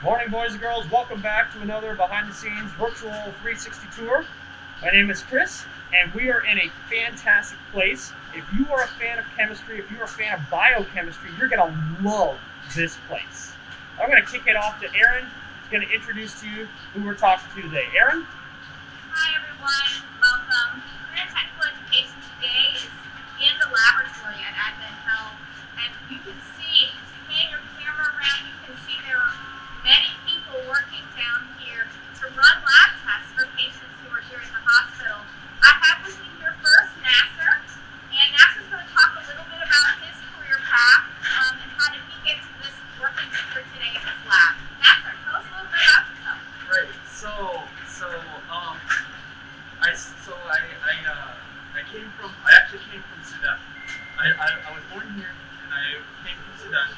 Morning, boys and girls. Welcome back to another behind-the-scenes virtual 360 tour. My name is Chris, and we are in a fantastic place. If you are a fan of chemistry, if you're a fan of biochemistry, you're going to love this place. I'm going to kick it off to Erin. She's going to introduce to you who we're talking to today. Erin? Hi, everyone. Welcome. Our technical education today is in the laboratory at Advent Health, and you can see, if you pan your camera around, you can see there are many people working down here to run lab tests for patients who are here in the hospital. I have with me here first Nasser, and Nasser's going to talk a little bit about his career path and how did he get to this working here today in this lab. Nasser, tell us a little bit about yourself. Right. I actually came from Sudan. I was born here and I came from Sudan.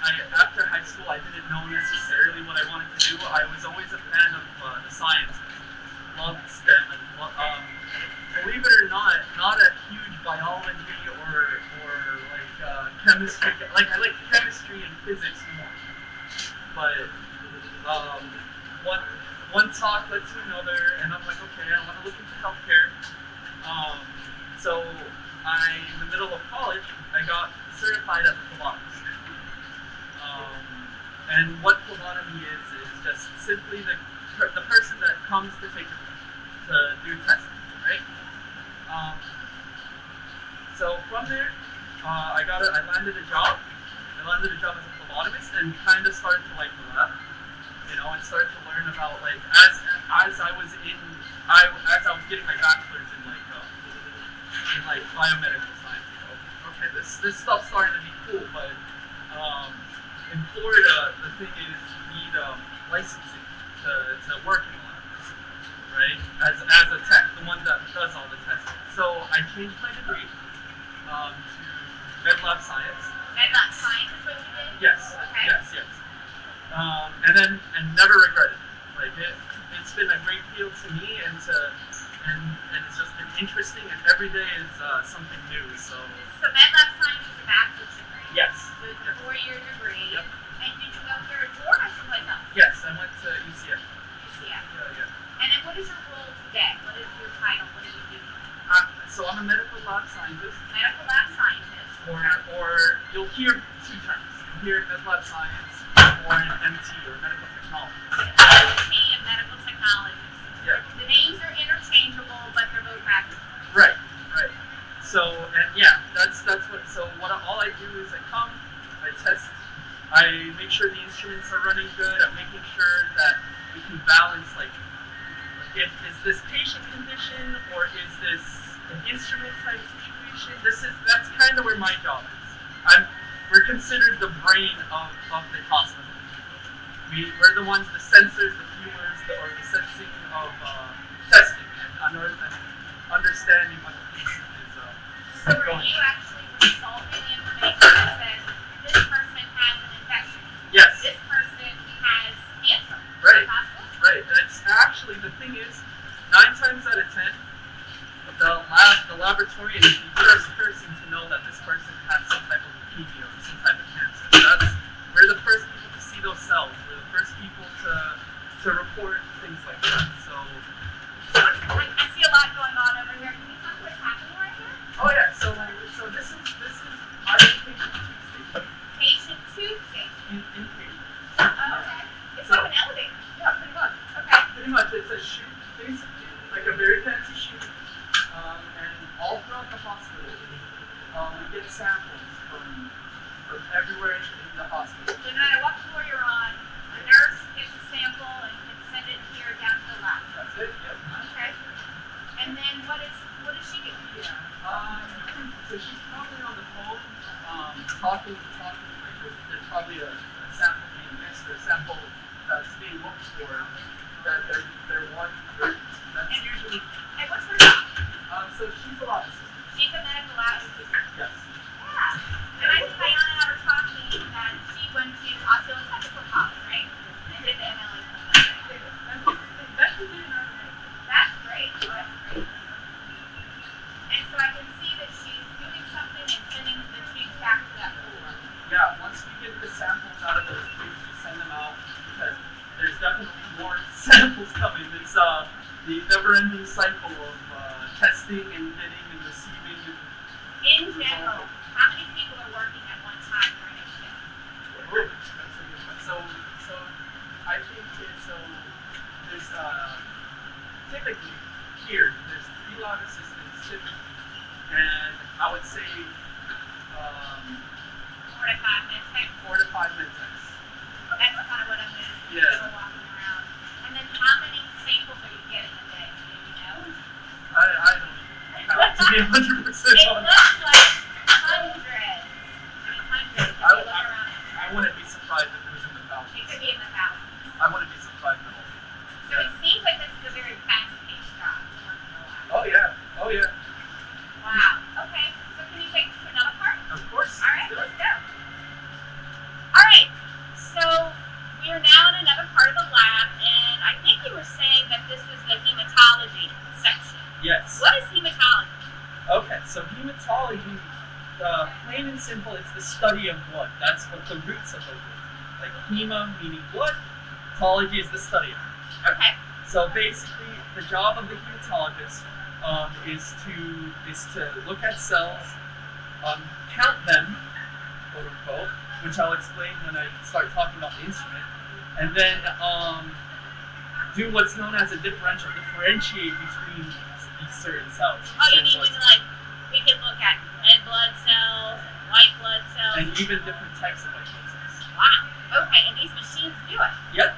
And after high school, I didn't know necessarily what I wanted to do. I was always a fan of the science, loved STEM, and believe it or not a huge biology or chemistry. I like chemistry and physics more. But one talk led to another, and I'm like, okay, I want to look into healthcare. So in the middle of college, I got certified as a phlebotomist. And what phlebotomy is just simply the person that comes to do testing, right? So from there, I landed a job. I landed a job as a phlebotomist and kind of started to like the lab, and started to learn about as I was getting my bachelor's in biomedical science. Okay, this stuff started to be cool, but in Florida, the thing is you need licensing to work in labs, right? As a tech, the one that does all the testing. So I changed my degree to med lab science. Med lab science is what you did? Yes. Okay. Yes. And never regretted it. It's been a great field to me, and it's just been interesting. And every day is something new. So med lab science is a bachelor's degree. Yes. So it's a 4-year degree. Yep. And did you go here at Ford or someplace else? Yes, I went to UCF. UCF. Yeah. And then what is your role today? What is your title? What do you do? So I'm a medical lab scientist. Medical lab scientist. Or you'll hear two terms. You'll hear med lab science or an MT or medical technology. MT and medical technologies. Yeah. The names are interchangeable, but they're both accurate. Right. All I do is I come, I test, I make sure the instruments are running good. I'm making sure that we can balance is this patient condition or is this an instrument type situation? That's kind of where my job is. We're considered the brain of the hospital. We're the ones, the sensors, the feelers, or the sensing of testing and understanding what the patient is So are you actually consulting the information that says this person has an infection? Yes. This person has cancer? Right. That's actually, the thing is, 9 times out of 10, the laboratorian is the first person to know that this person has some type of leukemia or some type of cancer. We're the first people to see those cells. We're the first people to report things like that. So I see a lot going on over here. Can you tell me what's happening right here? oh yeah, so this is our patient tube station. Patient tube station. Inpatient. Oh, okay. It's like an elevator. Yeah, pretty much. Okay. Pretty much, it's a chute, basically, like a very fancy chute. And all throughout the hospital, we get samples from everywhere in the hospital. So no matter what floor you're on, the nurse gets a sample and can send it here down to the lab. That's it. Yep. Okay. And then what does she do? So she's probably on the phone, talking. There's probably a sample being mixed, or a sample that's being looked for that they're wanting. That's usually. And what's her job? So she's a lab assistant. She's a medical lab assistant. Yes. Yeah. And I think Diana and I were talking that she went to Osceola Technical College, right? And did the MLA. That's great. And so I can see that she's doing something and sending the tubes back to that floor. Yeah. to 5 med techs. 4 to 5 med techs. That's kind of what I'm going to see. Yeah. People walking around. And then how many samples are you getting a day? Do you know? I don't have to be 100% It on looks like hundreds. I mean, hundreds. If you look around. I wouldn't be surprised if it was in the thousands. It could be in the thousands. I wouldn't be surprised at all. So it seems like this is a very fast-paced job to work in the lab. Oh yeah. Oh yeah. Wow. Okay. So can you take us to another part? Of course. All right, let's go. All right. So we are now in another part of the lab, and I think you were saying that this was the hematology section. Yes. What is hematology? Okay, so hematology, plain and simple, it's the study of blood. That's what the roots of it is. Like hema meaning blood, pathology is the study of it. Okay. So basically, the job of the hematologist is to look at cells, count them, quote unquote, which I'll explain when I start talking about the instrument, and then do what's known as a differentiate between these certain cells. Oh, you mean we can look at red blood cells, and white blood cells? And even different types of white blood cells. Wow. Okay, and these machines do it. Yep.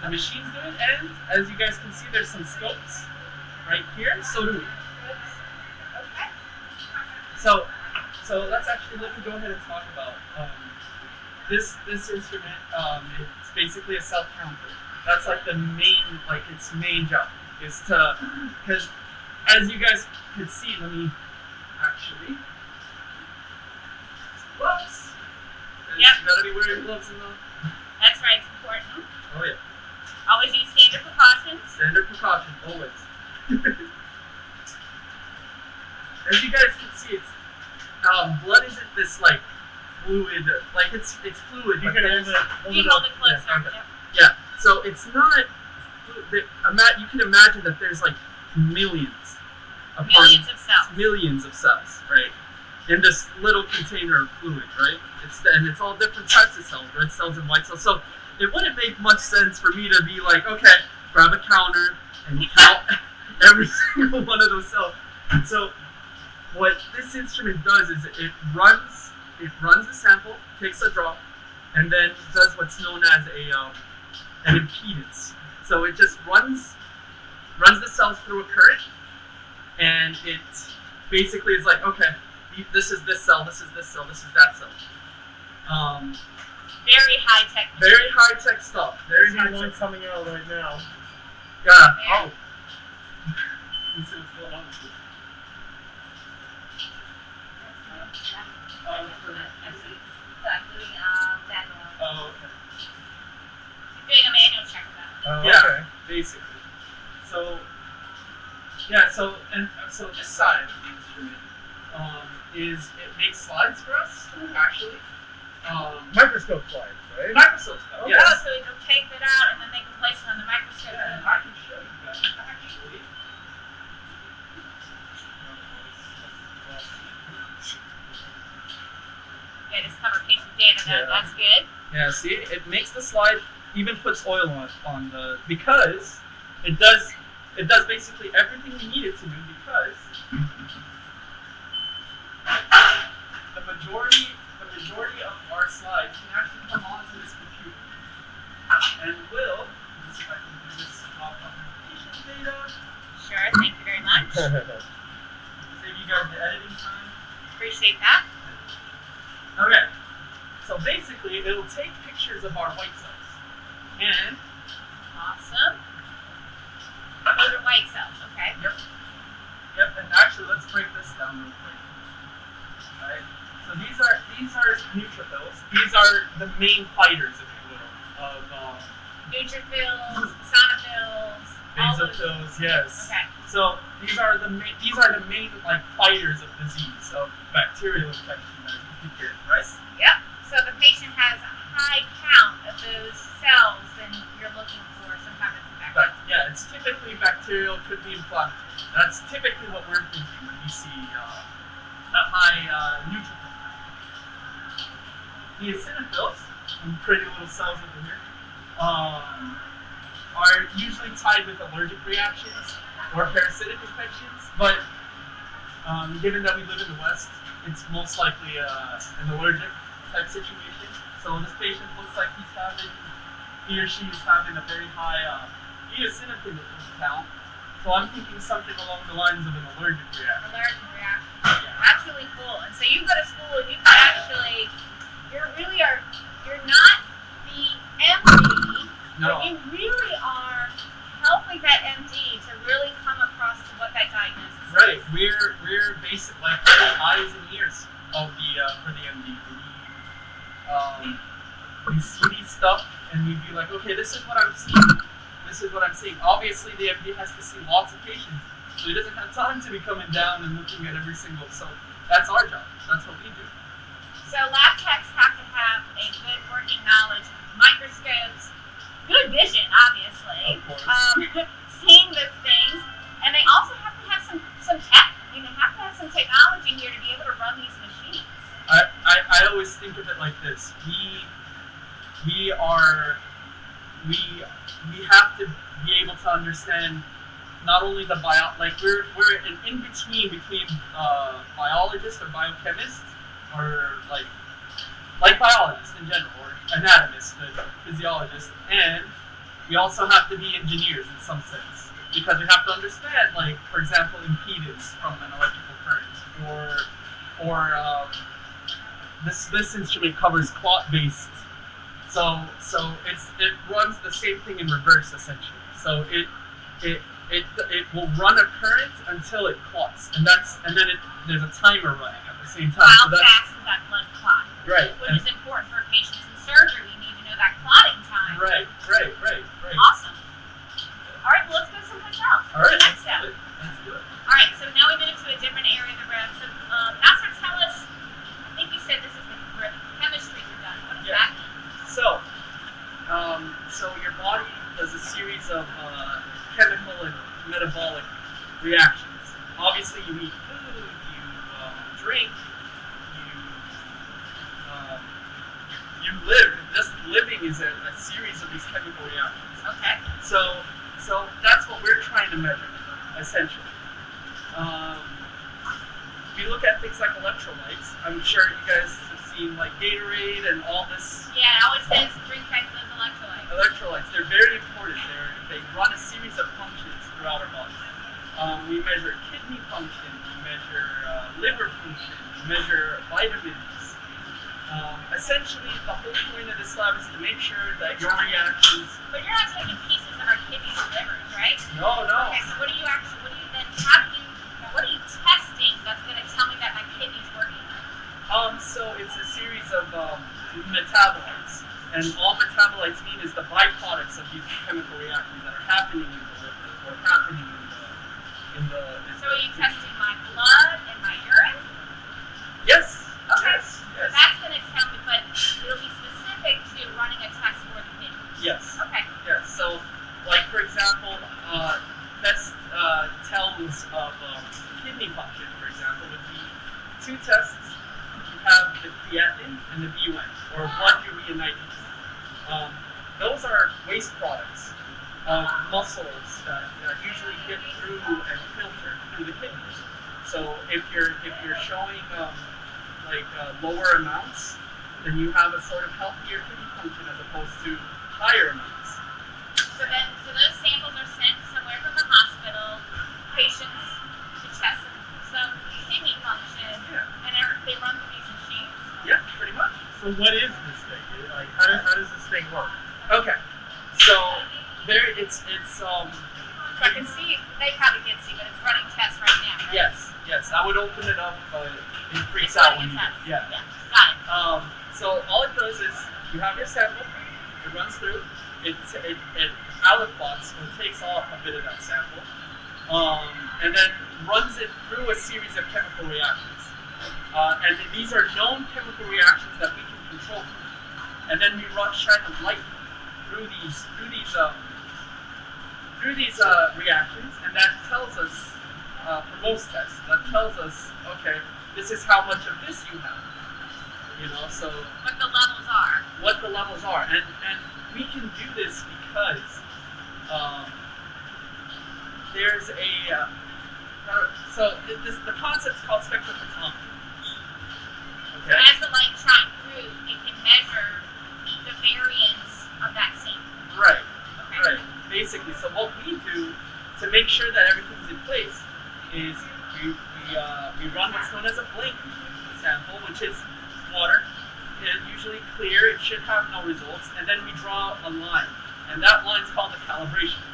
The machines do it, and as you guys can see, there's some scopes right here. So do we. Okay. So let me go ahead and talk about this instrument. It's basically a cell counter. That's like its main job is to, because as you guys can see, let me actually gloves. Yep. You gotta be wearing gloves in the. That's right. It's important. Oh yeah. Always use standard precautions. Standard precaution, always. As you guys can see, it's blood isn't this like fluid, like it's fluid. You but can there's- You hold it closer. Yeah, okay. Yep. Yeah, so it's not. You can imagine that there's like millions of cells, right, in this little container of fluid, right? It's all different types of cells, red cells and white cells. So it wouldn't make much sense for me to be like, okay, grab a counter and count every single one of those cells. So what this instrument does is it runs the sample, takes a drop, and then does what's known as an impedance. So it just runs the cells through a current, and it basically is like, okay, this is this cell, this is this cell, this is that cell. Very high tech. Very high tech stuff. Very There's high one tech. coming out right now. Yeah. Yeah. Oh. You see what's going on with it. I'm doing manual. Oh, okay. Doing a manual check of that. Oh, Yeah. okay. Basically. So this side of the instrument is it makes slides for us actually. Microscope slides, right? Microscope stuff. Oh, Yes. so they'll take that out and then they can place it on the microscope. Yeah, I can show you guys actually. Okay, just cover patient data. Yeah. That's good. Yeah, see, it makes the slide, even puts oil on the, because it does basically everything we need it to do, because the majority of our slides can actually come onto this computer. And will, let's see if I can do this off of patient data, Sure, thank you very much. save you guys the editing time. Appreciate that. Okay, so basically it'll take pictures of our white cells, and Awesome. Those are white cells, okay? Yep, and actually let's break this down real quick. Alright. So these are neutrophils. These are the main fighters, if you will, of Neutrophils, eosinophils, all those. basophils, yes. Okay. So these are the main like fighters of disease, of bacterial infection that you could get, right? Yep. So if a patient has a high count of those cells, then you're looking for some kind of infection. But yeah, it's typically bacterial, could be inflammatory. That's typically what we're thinking when we see that high neutrophil. The eosinophils, some pretty little cells over here, are usually tied with allergic reactions or parasitic infections, but given that we live in the West, it's most likely an allergic type situation. So this patient looks like he or she is having a very high eosinophil count. So I'm thinking something along the lines of an allergic reaction. Allergic reaction. Yeah. That's really cool. And so you go to school and you can actually, you're not the MD, No. but you really are helping that MD to really come across to what that diagnosis is. Right. We're basically like the eyes and ears of for the MD. We see these stuff and we'd be like, okay, this is what I'm seeing. This is what I'm seeing. Obviously, the MD has to see lots of patients, so he doesn't have time to be coming down and looking at every single. So that's our job. That's what we do. So lab techs have to have a good working knowledge of microscopes, good vision, obviously, Of course. seeing those things, and they also have to have some tech. They have to have some technology here to be able to run these machines. I always think of it like this. We have to be able to understand not only the we're an in-between between biologists or biochemists or like biologists in general or anatomists and physiologists, and we also have to be engineers in some sense because we have to understand, like, for example, impedance from an electrical current or this instrument covers clot-based. So it runs the same thing in reverse essentially. So it will run a current until it clots, and then there's a timer running at the same time. How So fast is that blood clot? right, Which is important for patients in surgery. We need to know that clotting time. right. Awesome. All right, well, let's go someplace else. All right, Next let's step. do it. Let's do it. All right, so now we move into a different area of the room. So, Nasser, tell us. I think you said this is the chemistry you're done. What does that mean? So your body does a series of chemical and metabolic reactions. Obviously, you eat food, you drink, you live. Just living is a series of these chemical reactions. Okay. So that's what we're trying to measure, essentially. We look at things like electrolytes. I'm sure you guys have seen like Gatorade and all this. Yeah, it always says drink those electrolytes. Electrolytes, they're very important. They run a series of functions throughout our body. We measure kidney function, we measure liver function, we measure vitamins. Essentially, the whole point of this lab is to make sure that your reactions. But you're not taking pieces of our kidneys and livers, right? No. Okay, so what are you testing that's going to tell me that my kidney's working? So it's a series of metabolites, and all metabolites mean is the byproducts of these chemical reactions that are happening in the liver or happening in the. So are you testing my blood and my urine? Yes. Okay. Yes. So that's going to tell me, but it'll be specific to running a test for the kidney. Yes. Okay. Yes. So, like for example, best tells of kidney function, for example, would be two tests. You have the creatinine and the BUN, or blood urea nitrates. Those are waste products of muscles that usually get through and filter through the kidneys. So if you're showing lower amounts, then you have a sort of healthier kidney function as opposed to higher amounts. So those samples are sent somewhere from the hospital, patients to test some kidney function, and they run through these machines. Yeah, pretty much. So what is this thing? Like, how does this thing work? Okay, so it's So I can see, they probably can't see, but it's running tests right now, right? yes. I would open it up, but it freaks It's out running when you a test. yeah. Got it. So all it does is you have your sample, it runs through, it aliquots or takes off a bit of that sample, and then runs it through a series of chemical reactions. And these are known chemical reactions that we can control. And then we shine a light through these reactions, and that tells us, for most tests, that tells us, okay, this is how much of this you have. So What the levels are. what the levels are, and we can do this because there's the concept's called spectrophotometry. Okay. As the light shines through a should have no results, and then we draw a line, and that line is called the calibration.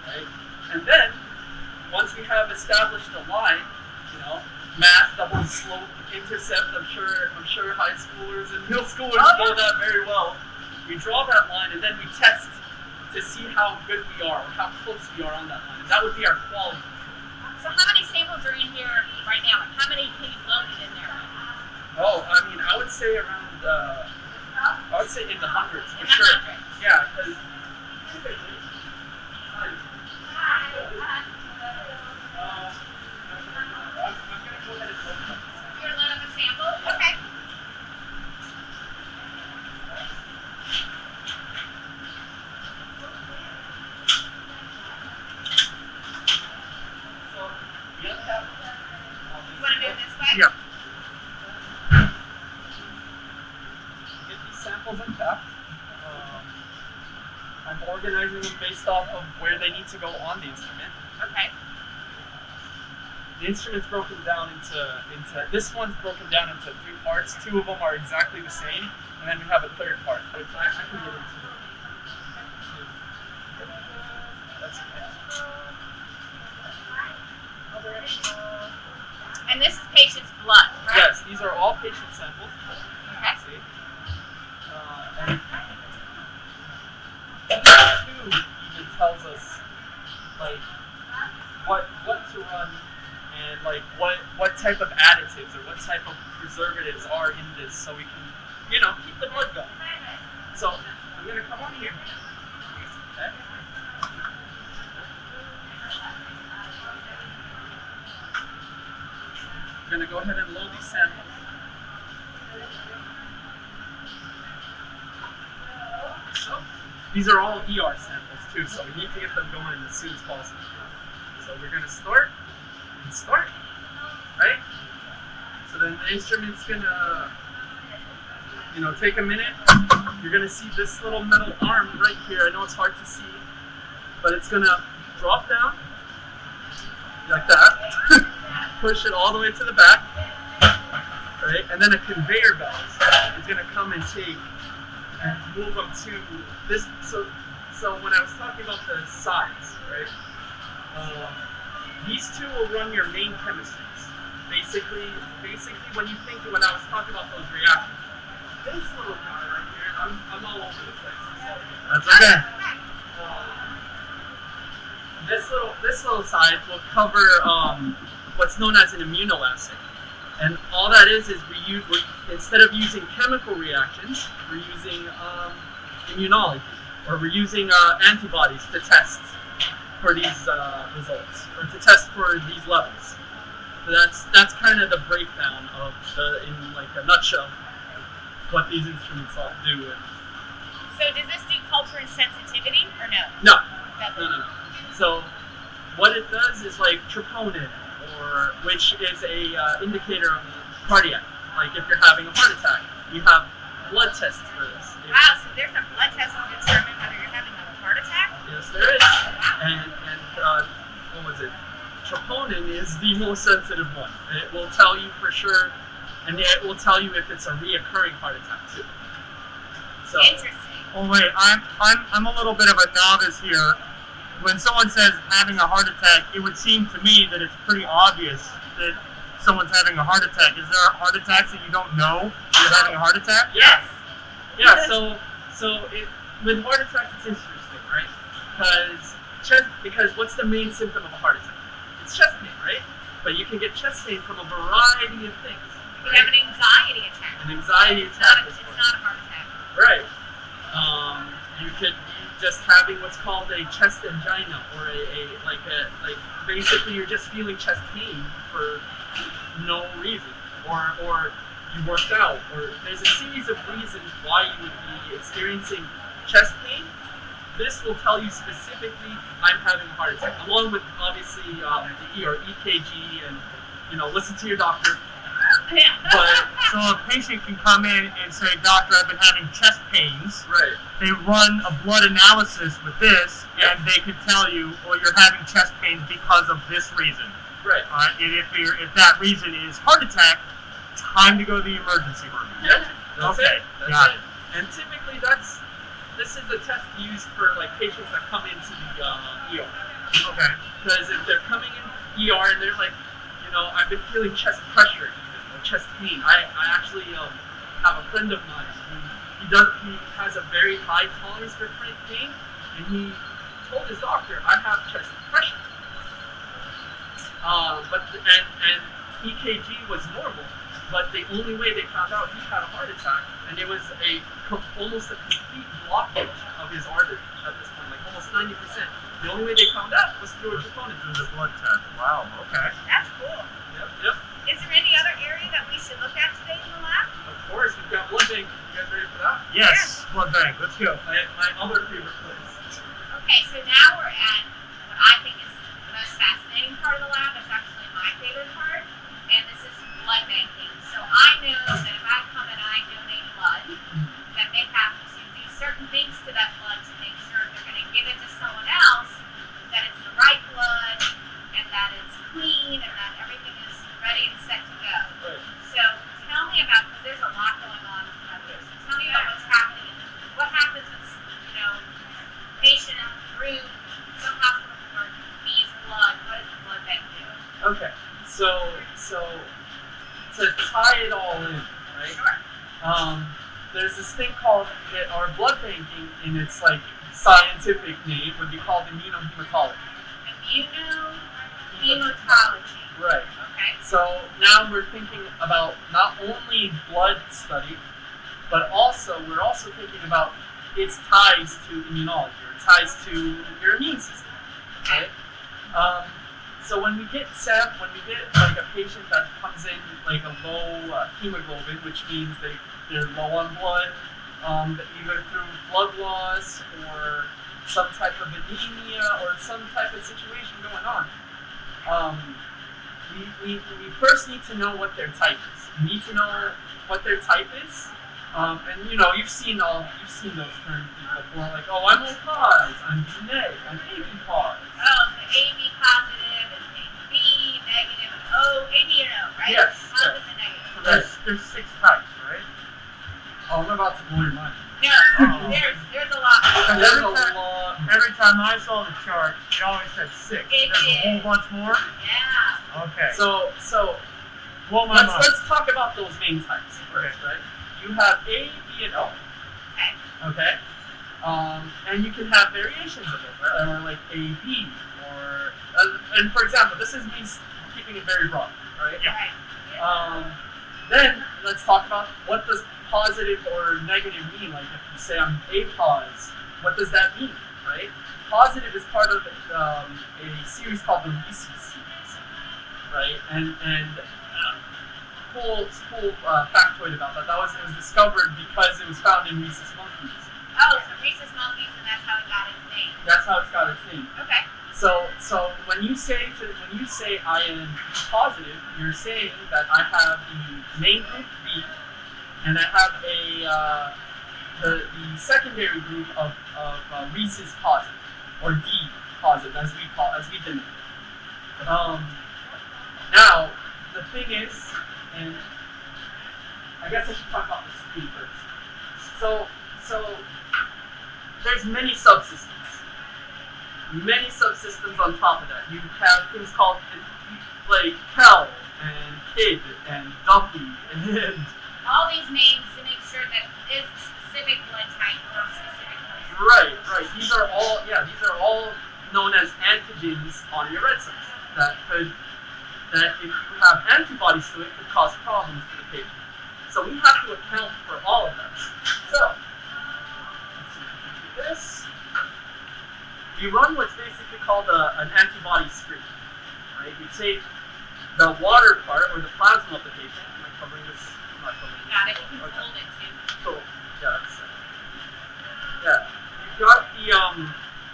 Right? And then, once we have established the line, math, double slope, intercept, I'm sure high schoolers and middle schoolers know that very well. We draw that line, and then we test to see how good we are, or how close we are on that line. And that would be our quality. So how many samples are in here right now? Like how many can you load it in there? Oh, I mean, I would say around, in the hundreds, for sure. Yeah, because typically, I'm going to go ahead and load them. You're gonna load up a sample? Okay. So, you have You wanna move this way? Yeah. get these samples uncapped. I'm organizing them based off of where they need to go on the instrument. Okay. The instrument's broken down into this one's broken down into 3 parts. 2 of them are exactly the same, and then we have a 3rd part, which I can get into. That's another extra. And this is patient's blood, right? Yes, these are all patient samples. Okay. See? And two even tells us like what to run and like what type of additives or what type of preservatives are in this, so we can keep the blood going. So I'm gonna come on here. Okay. I'm gonna go ahead and load these samples. So these are all ER samples too, so we need to get them going as soon as possible. So we're gonna start, right? So then the instrument's gonna, take a minute. You're gonna see this little metal arm right here. I know it's hard to see, but it's gonna drop down like that. Push it all the way to the back, right? And then a conveyor belt is gonna come and take and move them to this. So when I was talking about the size, right? These 2 will run your main chemistries. Basically, when I was talking about those reactions, this little guy right here, I'm all over the place. That's okay. This little side will cover what's known as an immunoassay. And all that is we instead of using chemical reactions, we're using immunology, or we're using antibodies to test for these results, or to test for these levels. So that's kind of the breakdown of in like a nutshell, what these instruments all do. So does this do culture and sensitivity or no? No. Doesn't. No. So what it does is like troponin, which is a indicator of cardiac. Like if you're having a heart attack, you have blood tests for this. Wow, so there's a blood test to determine whether you're having a heart attack? Yes, there is. And what was it? Troponin is the most sensitive one. It will tell you for sure, and it will tell you if it's a reoccurring heart attack too. So. Interesting. Oh wait, I'm a little bit of a novice here. When someone says having a heart attack, it would seem to me that it's pretty obvious that someone's having a heart attack. Is there heart attacks that you don't know you're having a heart attack? Yes. Yeah. With heart attacks, it's interesting, right? Because what's the main symptom of a heart attack? It's chest pain, right? But you can get chest pain from a variety of things. You have an anxiety attack. An anxiety It's attack. not a heart attack. Right. You could be just having what's called a chest angina, or basically you're just feeling chest pain for no reason, or you worked out, or there's a series of reasons why you would be experiencing chest pain. This will tell you specifically, I'm having a heart attack, along with obviously the EKG and listen to your doctor. But So a patient can come in and say, "Doctor, I've been having chest pains." right, They run a blood analysis with this, Yep. and they could tell you, "Well, you're having chest pains because of this reason." right, And if that reason is heart attack, time to go to the emergency room. yep, that's Okay, it. That's got it. it. And typically this is a test used for like patients that come into the ER. Okay. Because if they're coming in ER and they're like, I've been feeling chest pressure even, or chest pain. I actually have a friend of mine he has a very high tolerance for pain, and he told his doctor, I have chest pressure. And EKG was normal, but the only way they found out he had a heart attack, and it was almost a complete blockage of his artery at this point, like almost 90%. The only way they found out was through a troponin. Through the blood test. Wow. Okay. That's cool. Yep. Is there any other area that we should look at today in the lab? Of course, we've got blood bank. You guys ready for that? Yes. Blood bank. Let's go. My other favorite place. Okay, so now we're at what I think is the most fascinating part of the lab. It's actually my favorite part, and this is blood banking. So I know that if I come and I donate blood, that they have to do certain things to that blood to make sure if they're going to give it to someone else, that it's the right blood, and that it's clean, and that everything is ready and set to go. Right. So tell me about, because there's a lot going on out there. So tell me about what's happening. What happens when, patient in the room, some hospital work, needs blood. What does the blood bank do? Okay. So to tie it all in, right? Sure. There's this thing called our blood banking, in its like scientific name would be called immunohematology. Hematology. Right. Okay. So now we're thinking about not only blood study, but we're also thinking about its ties to immunology, or ties to your immune system, right? So when we get like a patient that comes in like a low hemoglobin, which means they're low on blood, either through blood loss or some type of anemia or some type of situation going on, we first need to know what their type is. We need to know what their type is. And you've seen those terms before, like, oh, I'm O pos, I'm B neg, I'm AB pos. Oh, so AB positive and B negative and O, AB and O, right? Yes. Positive and negative. So there's 6 types, right? Oh, I'm about to blow your mind. No, Oh. there's a lot. There's a lot. Every time I saw the chart, it always said 6. It There's a whole did. bunch more. Yeah. Okay. So Blow my mind. let's talk about those main types first, right? You have A, B, and O. Okay. Okay. And you can have variations of it, right? Or like A, B, or and for example, this is me keeping it very broad, right? Right. Yeah. Then let's talk about what does positive or negative mean. Like if you say I'm A pos, what does that mean, right? Positive is part of a series called the Rhesus series, right? And cool factoid about that. It was discovered because it was found in rhesus monkeys. Oh, so rhesus monkeys, and that's how it got its name. That's how it's got its name. Okay. So when you say I am positive, you're saying that I have the main group B, and I have the secondary group of rhesus positive, or D positive, as we denote it. Now the thing is, and I guess I should talk about the screen first. So there's many subsystems. Many subsystems on top of that. You have things called like Kel and Kid and Duffy and All these names to make sure that it's a specific blood type or a specific place. right. These are all known as antigens on your red cells that if you have antibodies to it could cause problems for the patient. So we have to account for all of that. So let's see if we can do this. You run what's basically called an antibody screen, right? You take the water part, or the plasma of the patient. Am I covering this? I'm not covering this. Got it. You can Okay. hold it too. Cool. Yeah, that's it. Yeah. You got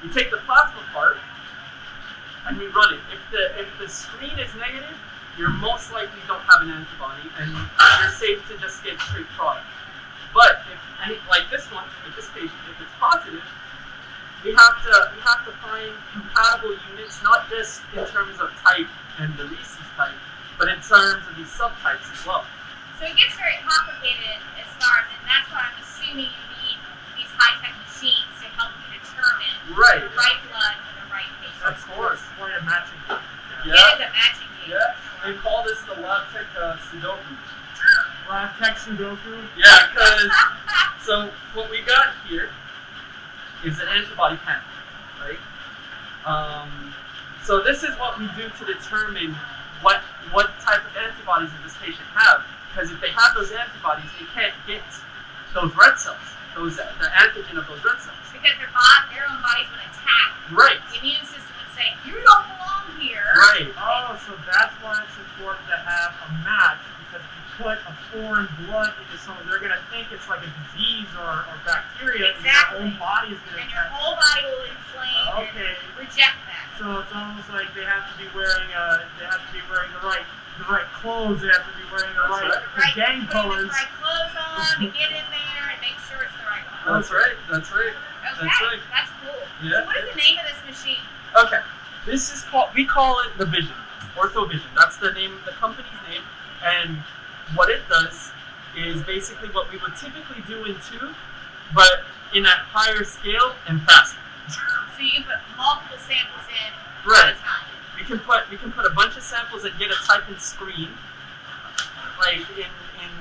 you take the plasma part, and you run it. If the screen is negative, you most likely don't have an antibody, and you're safe to just get straight product. But like this one, with this patient, if it's positive, we have to find compatible units, not just in terms of type and the rhesus type, but in terms of these subtypes as well. So it gets very complicated as far as, and that's what I'm assuming you because so what we got here is an antibody panel, right? So this is what we do to determine what type of antibodies does this patient have. Because if they have those antibodies, they can't get those red cells, the antigen of those red cells. Because their own bodies would attack. Right. The immune system would say, you don't belong here. Right. Oh, so that's why it's important to have a match, because if you put a foreign blood into someone, they're going to think it's like a disease or bacteria, Exactly. and your own body is going to And your whole body will inflame and reject that. So it's almost like they have to be wearing the right clothes. They have to be wearing the gang colors. Putting the right clothes on to get in there and make sure it's the right one. That's right. That's right. Okay, That's right. that's cool. Yeah. So what is the name of this machine? Okay. This is we call it the Vision, OrthoVision. That's the name, the company's name. And what it does is basically what we would typically do in tube, but in a higher scale and faster. So you can put multiple samples in Right. at a time. We can put a bunch of samples and get a type-in screen, like in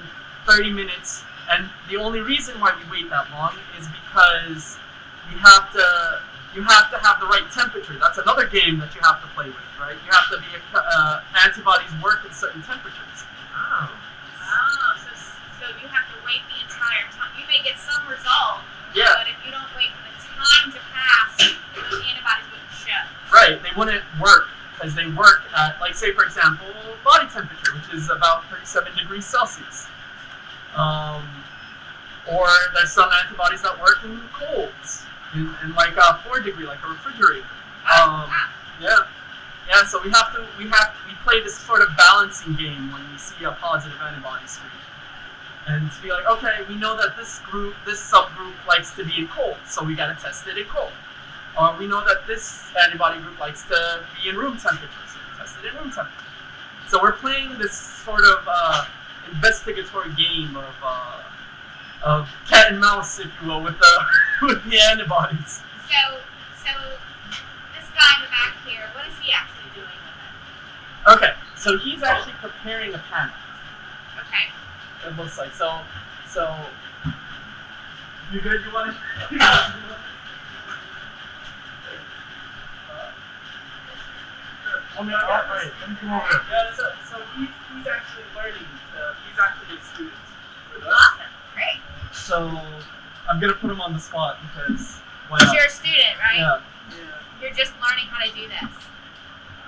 30 minutes. And the only reason why we wait that long is because you have to have the right temperature. That's another game that you have to play with, right? You have to be antibodies work at certain temperatures. Oh. So you have to wait the entire time. You may get some result, Yeah. but if you don't wait for the time to pass, those antibodies wouldn't show. Right, they wouldn't work because they work at, like, say for example, body temperature, which is about 37 degrees Celsius. Or there's some antibodies that work in colds, in like a 4-degree, like a refrigerator. Yeah. So we play this sort of balancing game when we see a positive antibody screen, and to be like, okay, we know that this subgroup likes to be in cold, so we gotta test it in cold. Or we know that this antibody group likes to be in room temperature, so we test it in room temperature. So we're playing this sort of investigatory game of cat and mouse, if you will, with the antibodies. So this guy in the back here, what is he actually doing with it? Okay, so he's actually preparing a panel. Okay. It looks like so. You good? You want to? Let me come over here. Yeah, so he's actually learning. He's actually a student with us. Awesome. Great. So I'm gonna put him on the spot because why Because not? you're a student, right? Yeah. You're just learning how to do this.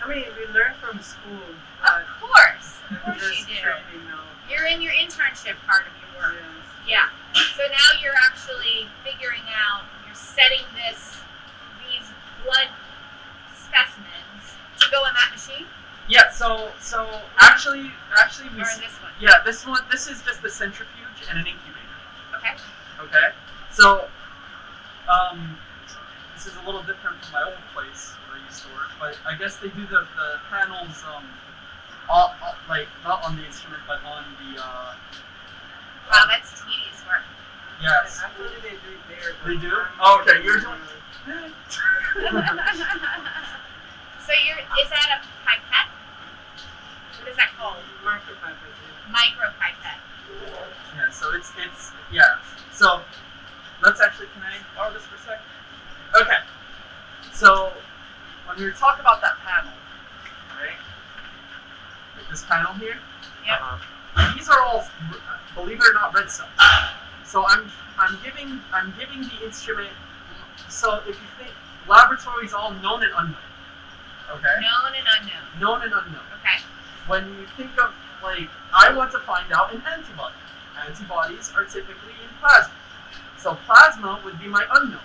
I mean, we learn from school, Of course. Of but course you just do. training now. You're in your internship part of your work. Yes. Yeah. So now you're actually figuring out, you're setting these blood specimens to go in that machine? Yeah. So actually we. Or in this one? Yeah. This is just a centrifuge and an incubator. Okay. Okay. So this is a little different from my old place where I used to work, but I guess they do the panels like not on the instrument but on the Wow, that's tedious work. yes. Actually, they do it there. They do? I'm Oh, okay, you're doing So is that a pipette? What is that called? Micropipette. Yeah, so it's yeah. So let's actually, can I borrow this for a sec? Okay. So when we were talking about that panel, right? Like this panel here. Yep. These are all, believe it or not, red cells. So I'm giving the instrument. So if you think laboratories all known and unknown. Okay. Known and unknown. Known and unknown. Okay. When you think of, like, I want to find out an antibody. Antibodies are typically in plasma. So plasma would be my unknown.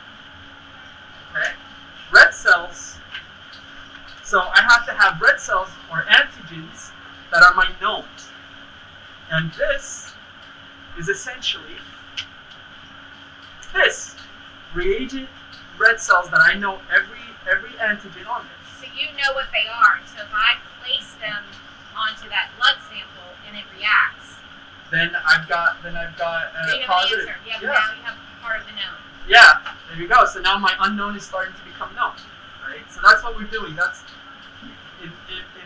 Okay? Red cells, so I have to have red cells or antigens that are my knowns. And this is essentially this. Reagent red cells that I know every antigen on this. So you know what they are, and so if I place them onto that blood sample and it reacts, Then I've got then you have an positive. answer. Yeah. Now you have part of the known. Yeah, there you go. So now my unknown is starting to become known, right? So that's what we're doing. That's if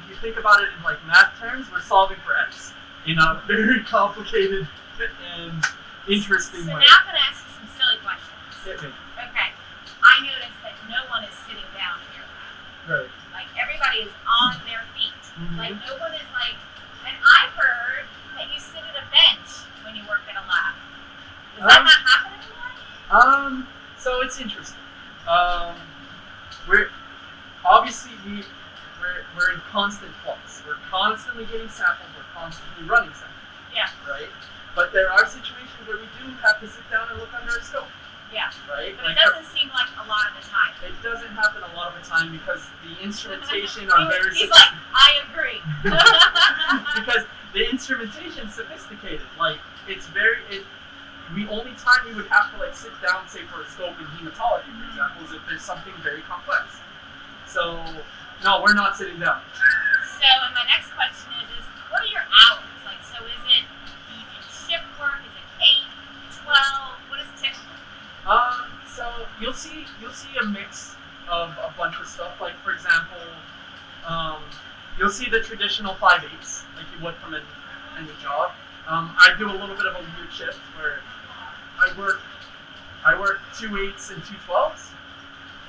you think about it in like math terms, we're solving for x in a very complicated and interesting So way. now I'm going to ask you some silly questions. Hit me. Okay. I noticed that no one is sitting down in your lab. Right. Like, everybody is on their feet. Mhm. Like, no one is like, and I've heard that you sit at a bench when you work in a lab. Does that not happen anymore? So it's interesting. We're obviously we're in constant flux. We're constantly getting samples. We're constantly running samples. Yeah. Right. But there are situations where we do have to sit down and look under a scope. Yeah. Right. But it doesn't seem like a lot of the time. It doesn't happen a lot of the time because the instrumentation are very He's like, I agree. because the instrumentation's sophisticated. Like the only time we would have to like sit down, say for a scope in hematology, for example, is if there's something very complex. So no, we're not sitting down. So, and my next question is what are your hours? Like, so is it you do shift work? Is it 8, 12? What is it typically? So you'll see a mix of a bunch of stuff. Like for example, you'll see the traditional 5/8s, like you would from any job. I do a little bit of a weird shift where I work 2 8s and 2 12s.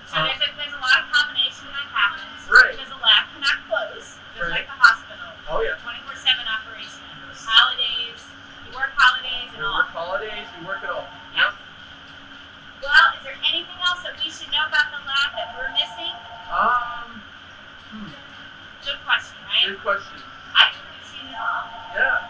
So there's a lot of combination that happens. Right. Because the lab cannot close, just Right. like the hospital. Oh yeah. 24/7 operation. Yes. Holidays, you work holidays and We all. work holidays, we work it all. Yes. Well, is there anything else that we should know about the lab that we're missing? Good question, right? Good question. I think we've seen it all. Yeah.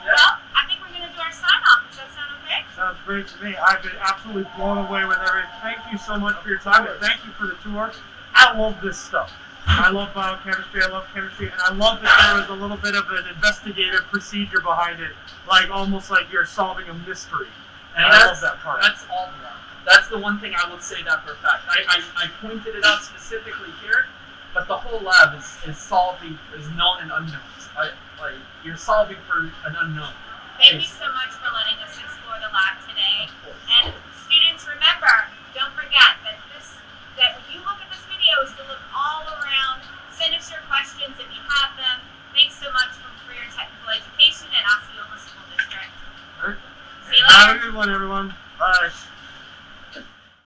Well, I think we're going to do our sign-off. Does that sound okay? Sounds great to me. I've been absolutely blown away with everything. Thank you so much for your time, and thank you for the tour. I love this stuff. I love biochemistry, I love chemistry, and I love that there was a little bit of an investigative procedure behind it, like almost like you're solving a mystery. And I love that part. That's all. That's the one thing I would say that for a fact. I pointed it out specifically here, but the whole lab is known and unknowns. You're solving for an unknown. Thank you so much for letting us explore the lab today. Of course. And students, remember, don't forget that when you look at this video, is to look all around. Send us your questions if you have them. Thanks so much for Career and Technical Education, and I'll see you in the school district. All right. See you Have a later. good one, everyone.